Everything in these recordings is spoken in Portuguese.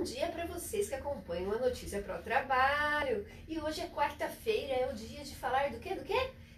Bom dia para vocês que acompanham a Notícia Pro Trabalho. E hoje é quarta-feira, é o dia de falar do quê?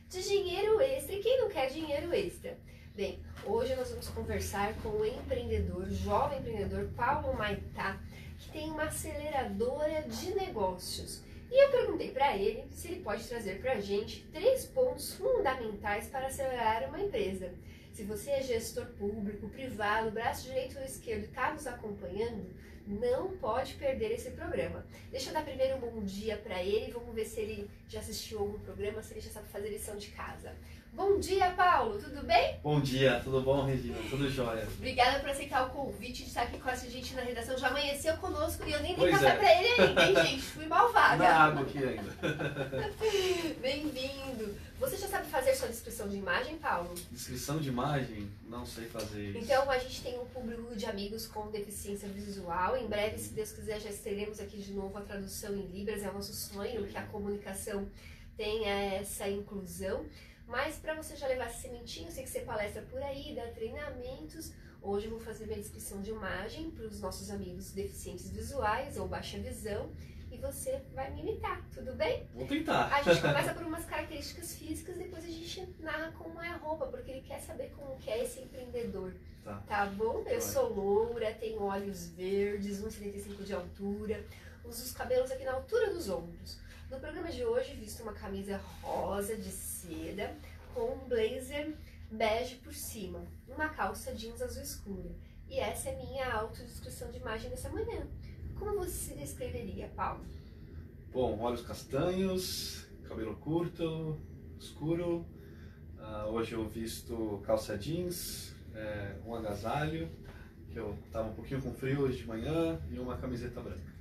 De dinheiro extra. E quem não quer dinheiro extra? Bem, hoje nós vamos conversar com o empreendedor, jovem empreendedor Paulo Maitá, que tem uma aceleradora de negócios. E eu perguntei para ele se ele pode trazer para a gente 3 pontos fundamentais para acelerar uma empresa. Se você é gestor público, privado, braço direito ou esquerdo e está nos acompanhando, não pode perder esse programa. Deixa eu dar primeiro um bom dia para ele, vamos ver se ele já assistiu algum programa, se ele já sabe fazer lição de casa. Bom dia, Paulo, tudo bem? Bom dia, tudo bom, Regina? Tudo jóia. Obrigada por aceitar o convite de estar aqui com a gente na redação. Já amanheceu conosco e eu nem dei Pois café é. pra ele ainda, hein, gente? Fui malvada. Na água aqui ainda. Bem-vindo. Você já sabe fazer sua descrição de imagem, Paulo? Descrição de imagem, não sei fazer isso. Então, a gente tem um público de amigos com deficiência visual. Em breve, se Deus quiser, já teremos aqui de novo a tradução em Libras. É o nosso sonho que a comunicação tenha essa inclusão. Mas para você já levar essa sementinha, eu sei que você palestra por aí, dá treinamentos. Hoje eu vou fazer minha descrição de imagem para os nossos amigos deficientes visuais ou baixa visão. E você vai me imitar, tudo bem? Vou tentar. A gente começa por umas características físicas, depois a gente narra como é a roupa, porque ele quer saber como que é esse empreendedor. Tá bom? Eu sou loura, tenho olhos verdes, 1,75 de altura, uso os cabelos aqui na altura dos ombros. No programa de hoje, visto uma camisa rosa de seda com um blazer bege por cima, uma calça jeans azul escura. E essa é minha autodescrição de imagem dessa manhã. Como você se descreveria, Paulo? Bom, olhos castanhos, cabelo curto, escuro. Hoje eu visto calça jeans, um agasalho, que eu estava um pouquinho com frio hoje de manhã, e uma camiseta branca.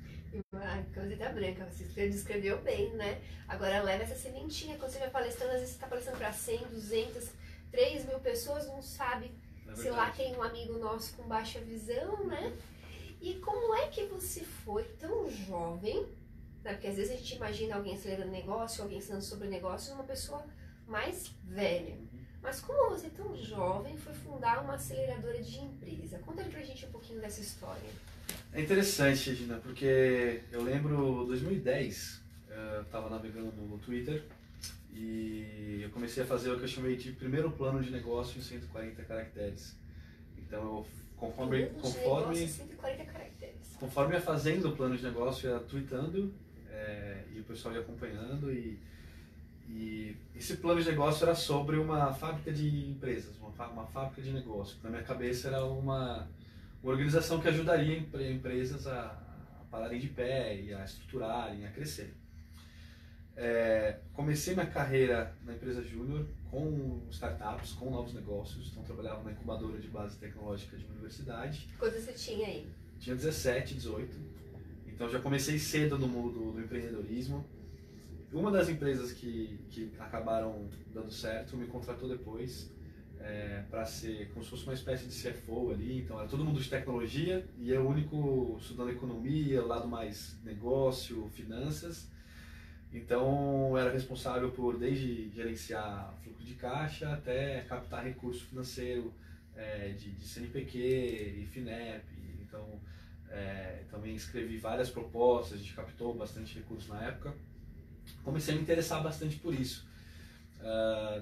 Uma camiseta branca, você descreveu bem, né? Agora leva essa sementinha, quando você vai palestrando, às vezes você está palestrando para 100, 200, 3 mil pessoas, não sabe se lá tem um amigo nosso com baixa visão, né? E como é que você foi tão jovem, né? Porque às vezes a gente imagina alguém acelerando negócio, alguém ensinando sobre negócio, uma pessoa mais velha. Mas como você tão jovem foi fundar uma aceleradora de empresa? Conta pra gente um pouquinho dessa história. É interessante, Regina, porque eu lembro 2010, eu estava navegando no Twitter e eu comecei a fazer o que eu chamei de primeiro plano de negócio em 140 caracteres. Então, eu, conforme 140 caracteres. Conforme ia fazendo o plano de negócio, ia tweetando e o pessoal ia acompanhando e esse plano de negócio era sobre uma fábrica de empresas, uma fábrica de negócio. Na minha cabeça era uma organização que ajudaria empresas a pararem de pé e a estruturarem, a crescerem. Comecei minha carreira na empresa júnior com startups, com novos negócios. Então trabalhava na incubadora de base tecnológica de uma universidade. Quanto você tinha aí? Tinha 17, 18. Então já comecei cedo no mundo do empreendedorismo. Uma das empresas que acabaram dando certo me contratou depois para ser como se fosse uma espécie de CFO ali. Então era todo mundo de tecnologia e eu o único estudando economia, lado mais negócio, finanças. Então era responsável por desde gerenciar fluxo de caixa até captar recurso financeiro de CNPq e FINEP. Então também escrevi várias propostas, a gente captou bastante recurso na época. Comecei a me interessar bastante por isso.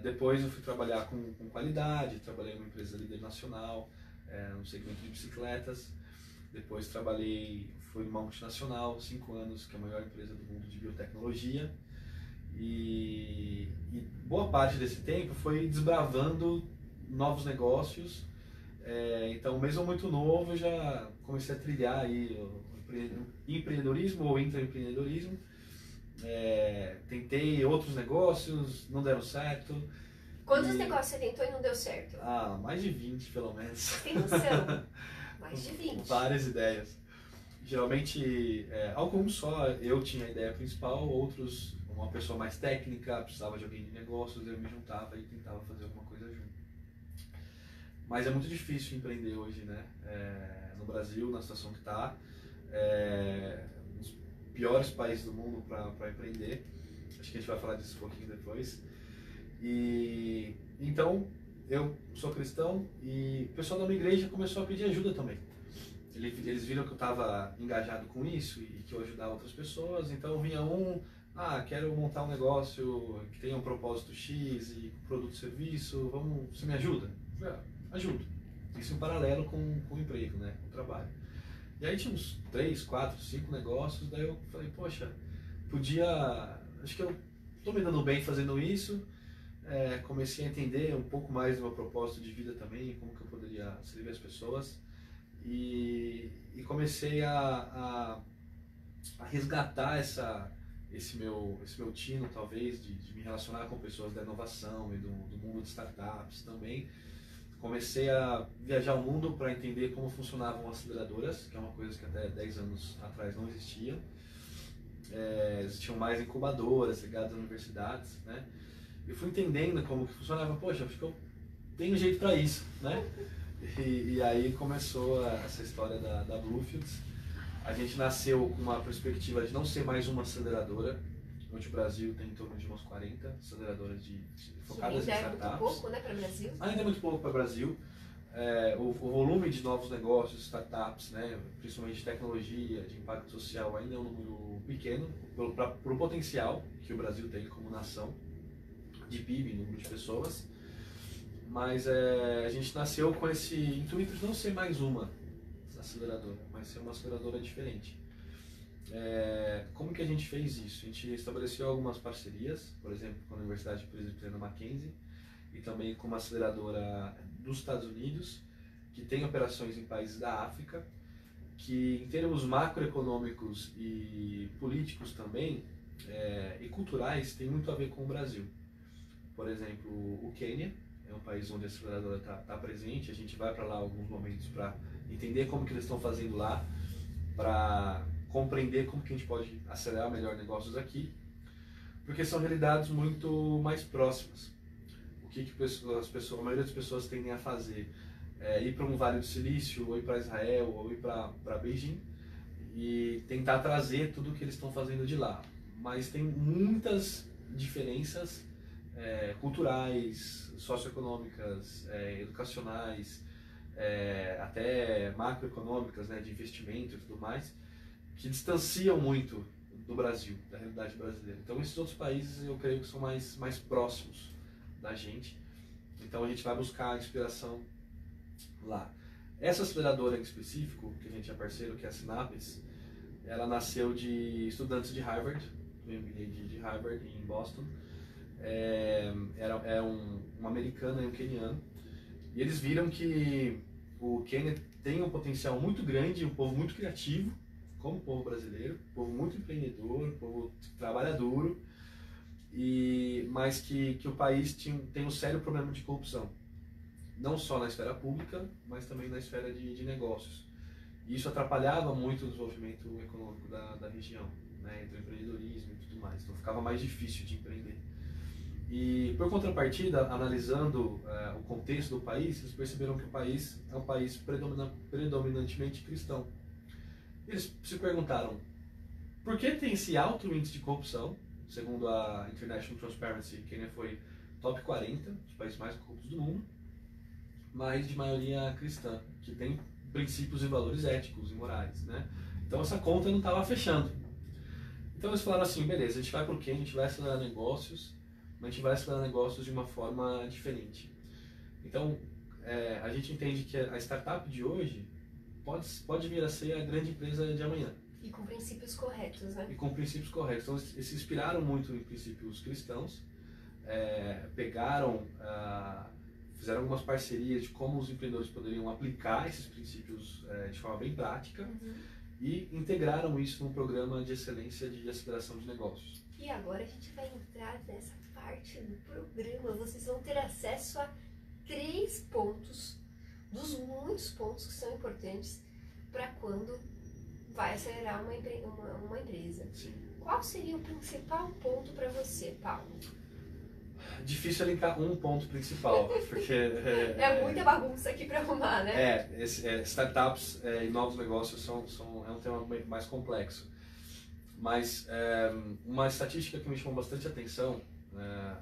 Depois eu fui trabalhar com qualidade, trabalhei numa empresa líder nacional, no segmento de bicicletas. Depois fui numa multinacional, 5 anos, que é a maior empresa do mundo de biotecnologia. E boa parte desse tempo foi desbravando novos negócios. Então, mesmo muito novo, eu já comecei a trilhar aí o empreendedorismo ou intraempreendedorismo. Tentei outros negócios, não deram certo. Quantos negócios você tentou e não deu certo? Mais de 20 pelo menos. Tem noção? Mais de 20. Várias ideias. Geralmente, alguns só eu tinha a ideia principal, outros uma pessoa mais técnica, precisava de alguém de negócios, eu me juntava e tentava fazer alguma coisa junto. Mas é muito difícil empreender hoje, né? No Brasil, na situação que está. Piores países do mundo para empreender. Acho que a gente vai falar disso um pouquinho depois. E então eu sou cristão e o pessoal da minha igreja começou a pedir ajuda também. eles viram que eu estava engajado com isso e que eu ajudava outras pessoas, então vinha quero montar um negócio que tenha um propósito X e produto e serviço, você me ajuda? Eu falei, ajudo. Isso em paralelo com o emprego, né, com o trabalho. E aí tinha uns 3, 4, 5 negócios, daí eu falei, poxa, acho que eu estou me dando bem fazendo isso, comecei a entender um pouco mais do meu propósito de vida também, como que eu poderia servir as pessoas, e comecei a resgatar esse meu tino, talvez, de me relacionar com pessoas da inovação e do mundo de startups também. Comecei a viajar o mundo para entender como funcionavam aceleradoras, que é uma coisa que até 10 anos atrás não existia. Existiam mais incubadoras ligadas a universidades, né? Eu fui entendendo como que funcionava. Poxa, acho que eu tenho jeito para isso, né? E aí começou essa história da Bluefields. A gente nasceu com uma perspectiva de não ser mais uma aceleradora. Hoje o Brasil tem em torno de umas 40 aceleradoras focadas em startups. Ainda é muito pouco, né, para o Brasil? Ainda é muito pouco para o Brasil. O volume de novos negócios, startups, né, principalmente de tecnologia, de impacto social, ainda é um número pequeno para o potencial que o Brasil tem como nação, de PIB, número de pessoas. Mas a gente nasceu com esse intuito de não ser mais uma aceleradora, mas ser uma aceleradora diferente. Como que a gente fez isso? A gente estabeleceu algumas parcerias, por exemplo, com a Universidade Presbiteriana Mackenzie e também com uma aceleradora dos Estados Unidos, que tem operações em países da África, que em termos macroeconômicos e políticos também, e culturais, tem muito a ver com o Brasil. Por exemplo, o Quênia é um país onde a aceleradora está presente, a gente vai para lá alguns momentos para entender como que eles estão fazendo lá, para compreender como que a gente pode acelerar melhor negócios aqui, porque são realidades muito mais próximas. O que a maioria das pessoas tendem a fazer é ir para um Vale do Silício, ou ir para Israel, ou ir para Beijing, e tentar trazer tudo o que eles estão fazendo de lá. Mas tem muitas diferenças culturais, socioeconômicas, educacionais, até macroeconômicas, né, de investimento e tudo mais, que distanciam muito do Brasil, da realidade brasileira. Então esses outros países eu creio que são mais próximos da gente, então a gente vai buscar inspiração lá. Essa aceleradora em específico, que a gente é parceiro, que é a Synapse, ela nasceu de estudantes de Harvard, do MBA de Harvard em Boston. Um americano e um queniano, e eles viram que o Quênia tem um potencial muito grande, um povo muito criativo, como o povo brasileiro, um povo muito empreendedor, um povo que trabalha duro, mas que o país tem um sério problema de corrupção, não só na esfera pública, mas também na esfera de negócios. E isso atrapalhava muito o desenvolvimento econômico da região, né, entre o empreendedorismo e tudo mais, então ficava mais difícil de empreender. E, por contrapartida, analisando o contexto do país, eles perceberam que o país é um país predominantemente cristão. Eles se perguntaram, por que tem esse alto índice de corrupção? Segundo a International Transparency, Quênia foi top 40 dos países mais corruptos do mundo, mas de maioria cristã, que tem princípios e valores éticos e morais, né? Então essa conta não estava fechando. Então eles falaram assim, beleza, a gente vai por quê? A gente vai acelerar negócios, mas a gente vai acelerar negócios de uma forma diferente. Então, a gente entende que a startup de hoje pode vir a ser a grande empresa de amanhã. E com princípios corretos, né? E com princípios corretos. Então, eles se inspiraram muito em princípios cristãos, fizeram algumas parcerias de como os empreendedores poderiam aplicar esses princípios de forma bem prática, e integraram isso num programa de excelência de aceleração de negócios. E agora a gente vai entrar nessa parte do programa. Vocês vão ter acesso a 3 pontos, dos muitos pontos que são importantes para quando vai acelerar uma empresa. Sim. Qual seria o principal ponto para você, Paulo? Difícil elencar um ponto principal, porque... é muita bagunça aqui para arrumar, né? Startups e novos negócios é um tema mais complexo. Mas uma estatística que me chamou bastante atenção,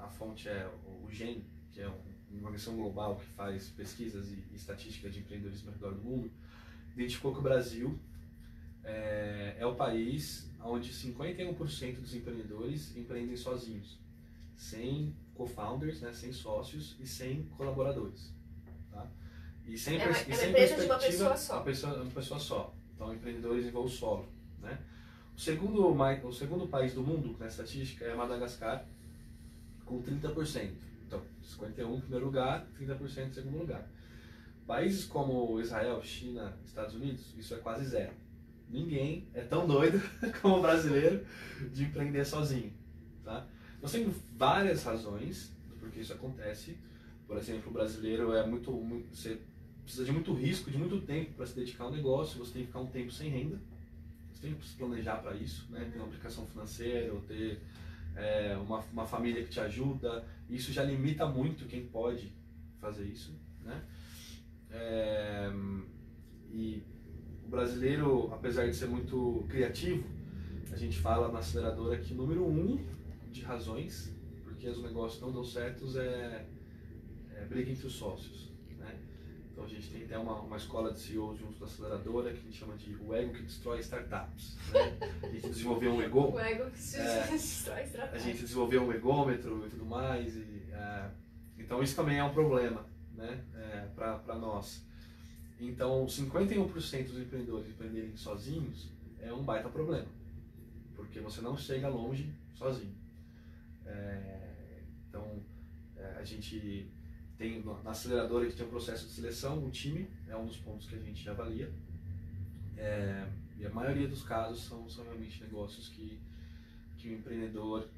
a fonte é o GEM, que é uma organização global que faz pesquisas e estatística de empreendedorismo ao redor do mundo, identificou que o Brasil é o país onde 51% dos empreendedores empreendem sozinhos, sem co-founders, né, sem sócios e sem colaboradores. Tá? E sem, É uma sem empresa de perspectiva, uma pessoa só. Uma pessoa só. Então, empreendedores em voo solo. Né? O segundo país do mundo, na estatística, é Madagascar, com 30%. Então, 51% em primeiro lugar, 30% em segundo lugar. Países como Israel, China, Estados Unidos, isso é quase zero. Ninguém é tão doido como o brasileiro de empreender sozinho. Tá? Nós temos várias razões do porquê isso acontece. Por exemplo, o brasileiro você precisa de muito risco, de muito tempo para se dedicar ao negócio, você tem que ficar um tempo sem renda, você tem que se planejar para isso, né? Ter uma aplicação financeira, ou ter uma família que te ajuda. Isso já limita muito quem pode fazer isso. Né? E o brasileiro, apesar de ser muito criativo, a gente fala na aceleradora que número 1 de razões porque os negócios não dão certos é briga entre os sócios. Né? Então a gente tem até uma escola de CEOs junto da aceleradora que a gente chama de o ego que destrói startups. Né? A gente desenvolveu um ego. O ego que destrói startups. A gente desenvolveu um egômetro e tudo mais. Então isso também é um problema, né? Para nós. Então 51% dos empreendedores empreenderem sozinhos é um baita problema, porque você não chega longe sozinho. Então a gente tem na aceleradora, a gente tem um processo de seleção, o time é um dos pontos que a gente avalia, e a maioria dos casos são realmente negócios que o empreendedor,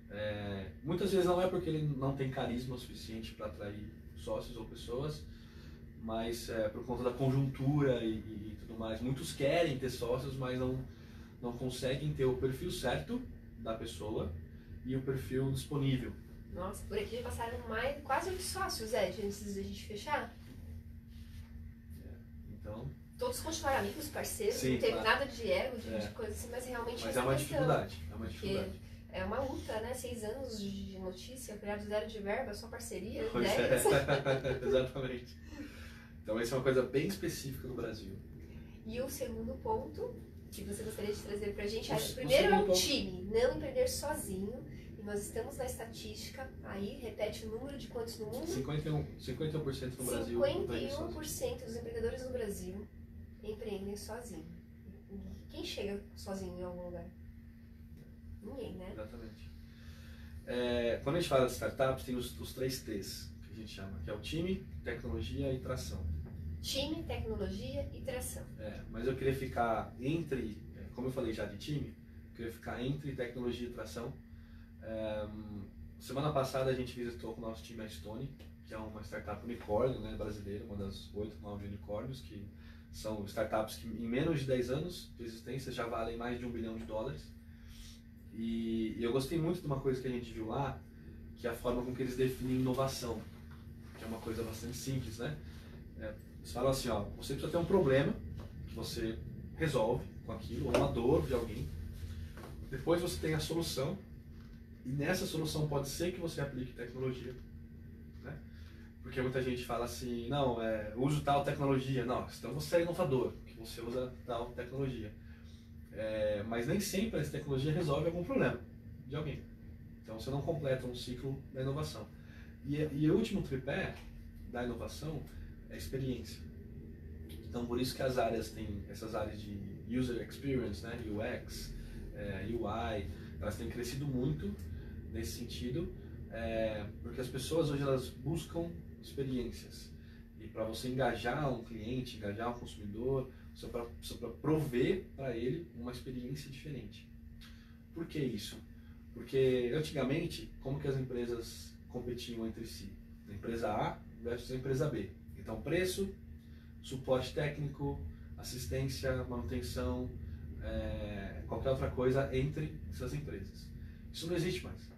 muitas vezes não é porque ele não tem carisma suficiente para atrair sócios ou pessoas, mas por conta da conjuntura e tudo mais. Muitos querem ter sócios, mas não conseguem ter o perfil certo da pessoa e o perfil disponível. Nossa, por aqui já passaram quase 8 sócios, Ed, antes da gente fechar. Então... Todos continuaram amigos, parceiros, sim, não teve claro. nada de ego, de coisa assim, mas realmente mas é uma dificuldade. É uma dificuldade. É uma luta, né? 6 anos de notícia, criado 0 de verba, só parceria, Pois ideias. Exatamente. Então essa é uma coisa bem específica do Brasil. E o segundo ponto que você gostaria de trazer pra gente, primeiro é o time, não empreender sozinho. E nós estamos na estatística, aí repete o número de quantos no mundo? 51% no Brasil. 51% dos empreendedores no Brasil empreendem sozinho. Quem chega sozinho em algum lugar? Ninguém, né? Exatamente. Quando a gente fala de startups, tem os 3 T's que a gente chama, que é o time, tecnologia e tração. Time, tecnologia e tração. Mas eu queria ficar entre, como eu falei já de time, eu queria ficar entre tecnologia e tração. Semana passada a gente visitou com o nosso time a Stone, que é uma startup unicórnio, né, brasileira, uma das 8, 9 unicórnios, que são startups que em menos de 10 anos de existência já valem mais de $1 bilhão. E eu gostei muito de uma coisa que a gente viu lá, que é a forma com que eles definem inovação, que é uma coisa bastante simples, né? Eles falam assim, ó, você precisa ter um problema que você resolve com aquilo, ou uma dor de alguém. Depois você tem a solução, e nessa solução pode ser que você aplique tecnologia. Né? Porque muita gente fala assim, não, uso tal tecnologia. Não, então você é inovador, que você usa tal tecnologia. Mas nem sempre essa tecnologia resolve algum problema de alguém. Então você não completa um ciclo da inovação. E o último tripé da inovação é a experiência. Então por isso que as áreas têm essas áreas de user experience, né, UX, UI, elas têm crescido muito nesse sentido, porque as pessoas hoje elas buscam experiências. E para você engajar um cliente, engajar um consumidor, você precisa prover para ele uma experiência diferente. Por que isso? Porque antigamente, como que as empresas competiam entre si? A empresa A versus a empresa B. Então preço, suporte técnico, assistência, manutenção, qualquer outra coisa entre essas empresas. Isso não existe mais.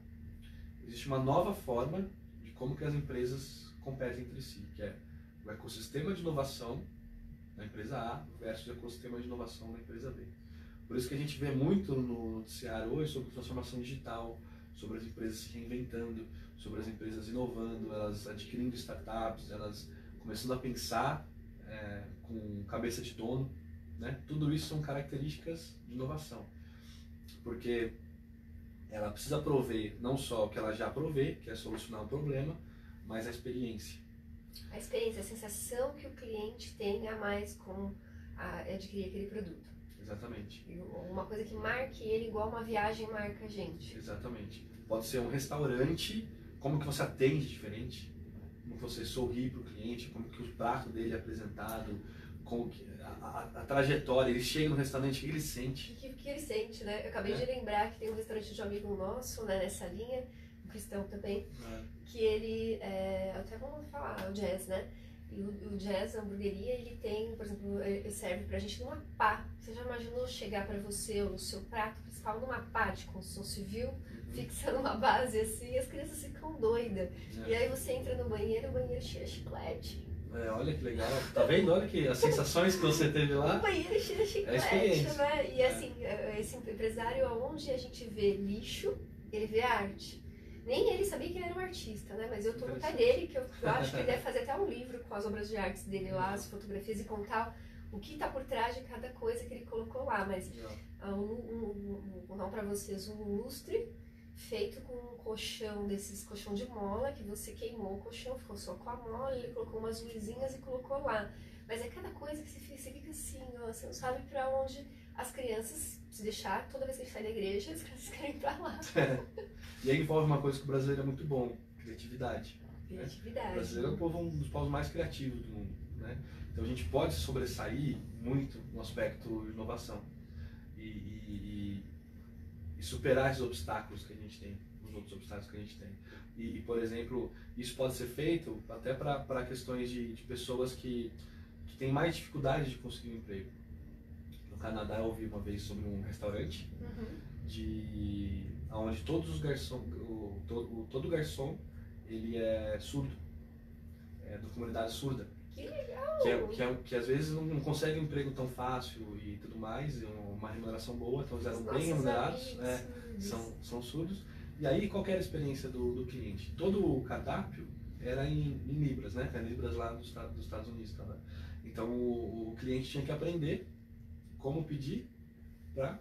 Existe uma nova forma de como que as empresas competem entre si, que é o ecossistema de inovação da empresa A versus o ecossistema de inovação da empresa B. Por isso que a gente vê muito no noticiário hoje sobre transformação digital, sobre as empresas se reinventando, sobre as empresas inovando, elas adquirindo startups, elas começando a pensar com cabeça de dono, né? Tudo isso são características de inovação, porque ela precisa prover não só o que ela já provê, que é solucionar um problema, mas a experiência. A experiência, a sensação que o cliente tem a mais com adquirir aquele produto. Exatamente. Uma coisa que marque ele igual uma viagem marca a gente. Exatamente. Pode ser um restaurante, como que você atende diferente, como que você sorri para o cliente, como que o prato dele é apresentado, como que a trajetória, ele chega no restaurante, o que ele sente. O que ele sente, né? Eu acabei de lembrar que tem um restaurante de um amigo nosso, né, nessa linha, um cristão também, que ele, até vamos falar, o Jazz, né? E o Jazz, a hamburgueria, ele tem, por exemplo, ele serve pra gente numa pá. Você já imaginou chegar pra você, o seu prato principal, numa pá de construção civil, fixando uma base assim, as crianças ficam doidas. E aí você entra no banheiro, o banheiro cheira chiclete. Olha que legal. Tá vendo? Olha que as sensações que você teve lá. O banheiro cheira chiclete, né? E assim, esse empresário, onde a gente vê lixo, ele vê arte. Nem ele sabia que ele era um artista, né? Mas eu tô no pé dele, que eu acho que ele deve fazer até um livro com as obras de arte dele lá, as fotografias e contar o que tá por trás de cada coisa que ele colocou lá. Mas vou dar pra vocês um lustre feito com um colchão, desses colchão de mola, que você queimou o colchão, ficou só com a mola, ele colocou umas luzinhas e colocou lá. Mas é cada coisa que você fica assim, ó, você não sabe pra onde as crianças, se deixar, toda vez que a gente sai da igreja, as crianças querem ir pra lá. E aí envolve uma coisa que o brasileiro é muito bom, criatividade. Criatividade. O brasileiro é um dos povos mais criativos do mundo, né? Então a gente pode sobressair muito no aspecto de inovação e superar esses obstáculos que a gente tem, os outros obstáculos que a gente tem. E por exemplo, isso pode ser feito até para questões de pessoas que têm mais dificuldade de conseguir um emprego. No Canadá eu ouvi uma vez sobre um restaurante onde todos os garçons, todo garçom ele é surdo, é da comunidade surda. Que legal! Que às vezes não consegue um emprego tão fácil e tudo mais, e uma remuneração boa, então eles eram bem remunerados, são surdos. E aí qual que era a experiência do cliente? Todo o cardápio era em Libras, né? É Libras lá dos Estados Unidos. Tá, né? Então o cliente tinha que aprender como pedir para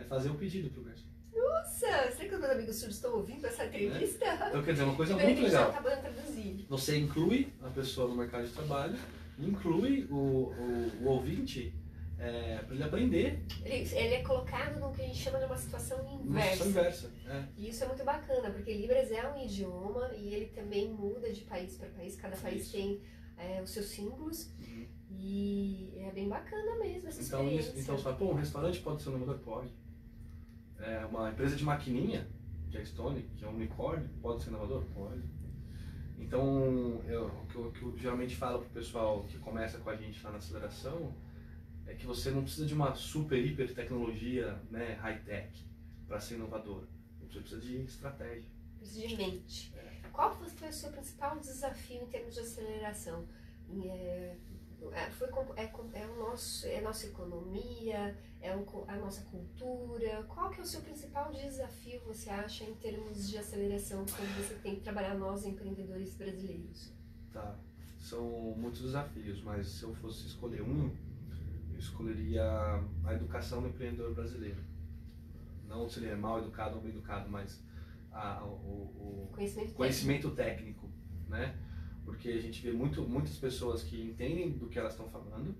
fazer o pedido para o garçom. Nossa, será que os meus amigos surdos estão ouvindo essa entrevista? Então quer dizer, uma coisa muito legal. Tá acabando de traduzir. Você inclui a pessoa no mercado de trabalho, inclui o ouvinte para ele aprender. Ele é colocado no que a gente chama de uma situação inversa. E isso é muito bacana, porque Libras é um idioma e ele também muda de país para país, cada país tem os seus símbolos. E é bem bacana mesmo essa experiência. Então você fala, um restaurante pode ser um inovador? Pode. Uma empresa de maquininha, que é a Stone, que é um unicórnio, pode ser inovador? Pode. Então, o que eu geralmente falo pro pessoal que começa com a gente lá na aceleração é que você não precisa de uma super, hiper tecnologia, né, high-tech para ser inovador. Você precisa de estratégia. Precisa de mente. Qual foi o seu principal desafio em termos de aceleração? É a nossa economia, a nossa cultura. Qual que é o seu principal desafio, você acha, em termos de aceleração, quando você tem que trabalhar nós, empreendedores brasileiros? Tá, são muitos desafios, mas se eu fosse escolher eu escolheria a educação do empreendedor brasileiro. Não se ele é mal educado ou bem educado, mas o conhecimento técnico, né? Porque a gente vê muitas pessoas que entendem do que elas estão falando,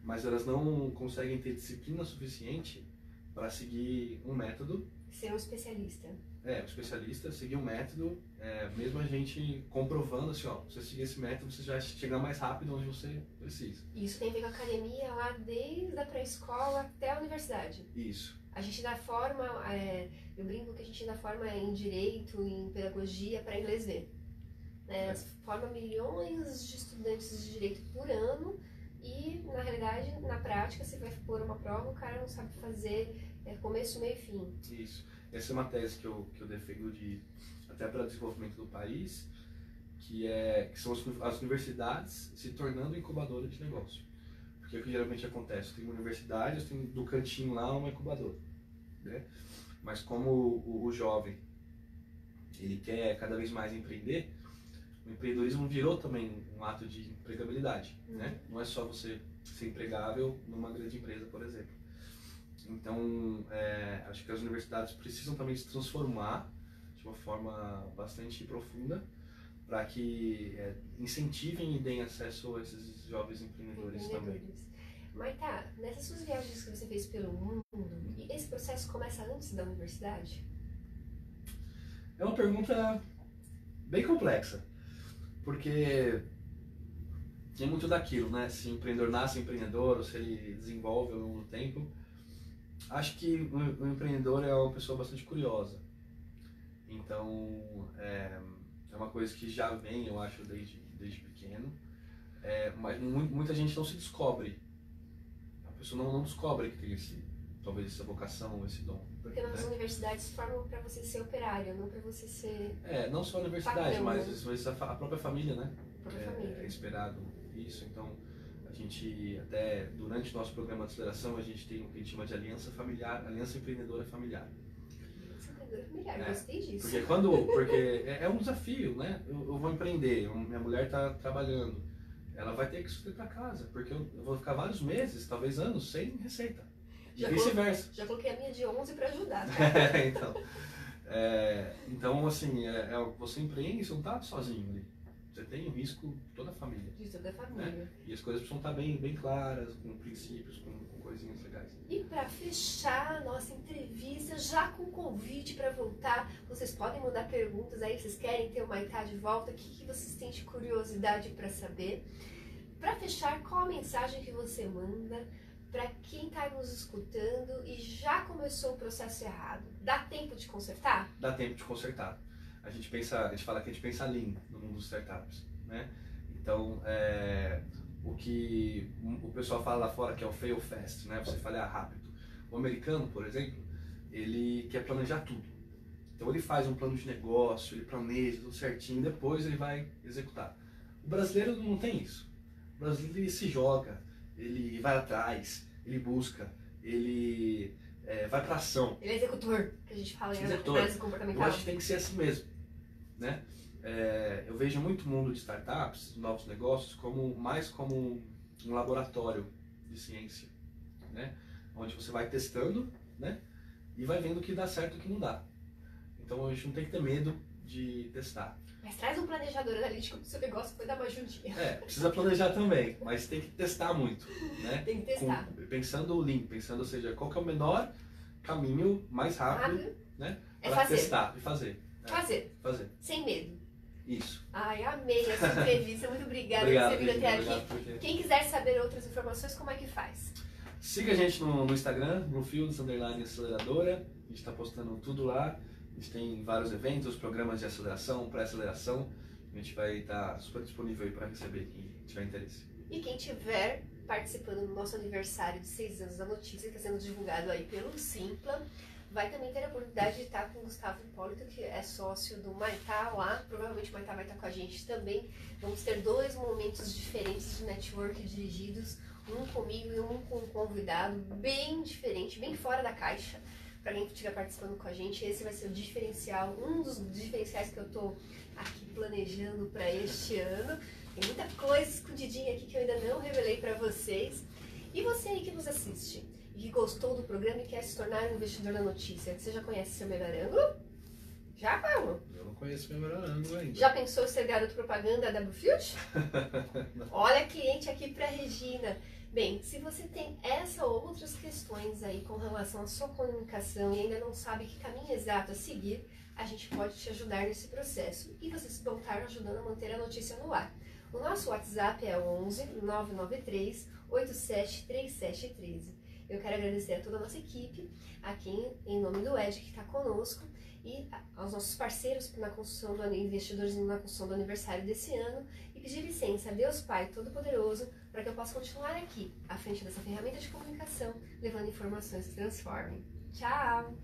mas elas não conseguem ter disciplina suficiente para seguir um método. Ser um especialista. Um especialista, seguir um método, mesmo a gente comprovando assim, você seguir esse método, você já vai chegar mais rápido onde você precisa. Isso tem a ver com a academia lá desde a pré-escola até a universidade. Isso. A gente dá forma, eu brinco que a gente dá forma em direito, em pedagogia para inglês ver. Forma milhões de estudantes de direito por ano e, na realidade, na prática, você vai pôr uma prova, o cara não sabe fazer começo, meio e fim. Isso. Essa é uma tese que eu defendo até para o desenvolvimento do país, que são as universidades se tornando incubadora de negócio. Porque é o que geralmente acontece, tem universidades, tem do cantinho lá uma incubadora, né? Mas como o jovem ele quer cada vez mais empreender, o empreendedorismo virou também um ato de empregabilidade, né? Não é só você ser empregável numa grande empresa, por exemplo. Então, acho que as universidades precisam também se transformar de uma forma bastante profunda para que incentivem e deem acesso a esses jovens empreendedores também. Marta, nessas suas viagens que você fez pelo mundo, esse processo começa antes da universidade? É uma pergunta bem complexa, porque tem muito daquilo, né? Se o empreendedor nasce empreendedor ou se ele desenvolve ao longo do tempo. Acho que o empreendedor é uma pessoa bastante curiosa. Então, é uma coisa que já vem, eu acho, desde pequeno. Mas muita gente não se descobre. A pessoa não descobre que tem talvez essa vocação, esse dom. Porque nas universidades formam para você ser operário, não para você ser... não só a universidade, patrão, mas né? às vezes a própria família, né? A própria família. É esperado isso. Então, a gente, até durante o nosso programa de aceleração, a gente tem o que a gente chama de aliança familiar, aliança empreendedora familiar. Aliança empreendedora familiar, gostei disso. Porque é um desafio, né? Eu vou empreender, minha mulher está trabalhando, ela vai ter que sustentar a casa, porque eu vou ficar vários meses, talvez anos, sem receita. E vice-versa. Já coloquei a minha de 11 para ajudar. Então, assim, você empreende, você não está sozinho ali. Você tem o risco de toda a família. De toda a família. Né? E as coisas precisam estar bem claras, com princípios, com coisinhas legais. E para fechar a nossa entrevista, já com convite para voltar, vocês podem mandar perguntas aí, vocês querem ter o Maitá de volta, o que vocês têm de curiosidade para saber. Para fechar, qual a mensagem que você manda para quem está nos escutando e já começou o processo errado? Dá tempo de consertar? Dá tempo de consertar. A gente fala que a gente pensa lean no mundo dos startups, né? Então, o que o pessoal fala lá fora que é o fail fast, né? Você falhar rápido. O americano, por exemplo, ele quer planejar tudo. Então ele faz um plano de negócio, ele planeja tudo certinho, depois ele vai executar. O brasileiro não tem isso. O brasileiro ele se joga, ele vai atrás, ele busca, ele vai pra ação. Ele é executor, que a gente fala em análise comportamental. Eu acho que tem que ser assim mesmo, né? Eu vejo muito mundo de startups, novos negócios, mais como um laboratório de ciência, né? Onde você vai testando, né? E vai vendo o que dá certo e o que não dá. Então a gente não tem que ter medo de testar. Mas traz um planejador analítico pro seu negócio, foi dar uma ajudinha. Precisa planejar também, mas tem que testar muito, né? Tem que testar. Pensando lean, ou seja, qual que é o menor caminho mais rápido, né? Para testar e fazer. Fazer. Sem medo. Isso. Ai, amei essa entrevista. Muito obrigada por ter vindo até aqui. Quem quiser saber outras informações, como é que faz? Siga a gente no Instagram, Bluefields_Aceleradora. A gente está postando tudo lá. A gente tem vários eventos, programas de aceleração, pré-aceleração. A gente vai estar super disponível aí para receber quem tiver interesse. E quem tiver participando do nosso aniversário de 6 anos da notícia, que está sendo divulgado aí pelo Simpla, vai também ter a oportunidade de estar com o Gustavo Hipólito, que é sócio do Maitá lá. Provavelmente o Maitá vai estar com a gente também. Vamos ter 2 momentos diferentes de network dirigidos, um comigo e um com um convidado, bem diferente, bem fora da caixa. Para quem estiver participando com a gente, esse vai ser o diferencial, um dos diferenciais que eu estou aqui planejando para este ano. Tem muita coisa escondidinha aqui que eu ainda não revelei para vocês. E você aí que nos assiste e que gostou do programa e quer se tornar um investidor da notícia, você já conhece seu melhor ângulo? Já, Paulo? Eu não conheço meu melhor ângulo ainda. Já pensou em ser garoto propaganda da Bluefield? Olha, cliente aqui para Regina. Bem, se você tem essa ou outras questões aí com relação à sua comunicação e ainda não sabe que caminho exato a seguir, a gente pode te ajudar nesse processo e vocês vão estar ajudando a manter a notícia no ar. O nosso WhatsApp é 11 993 87 3713. Eu quero agradecer a toda a nossa equipe, aqui em nome do Ed que está conosco, e aos nossos parceiros na construção do investidores na construção do aniversário desse ano, e pedir licença a Deus Pai Todo-Poderoso para que eu possa continuar aqui, à frente dessa ferramenta de comunicação, levando informações que transformem. Tchau!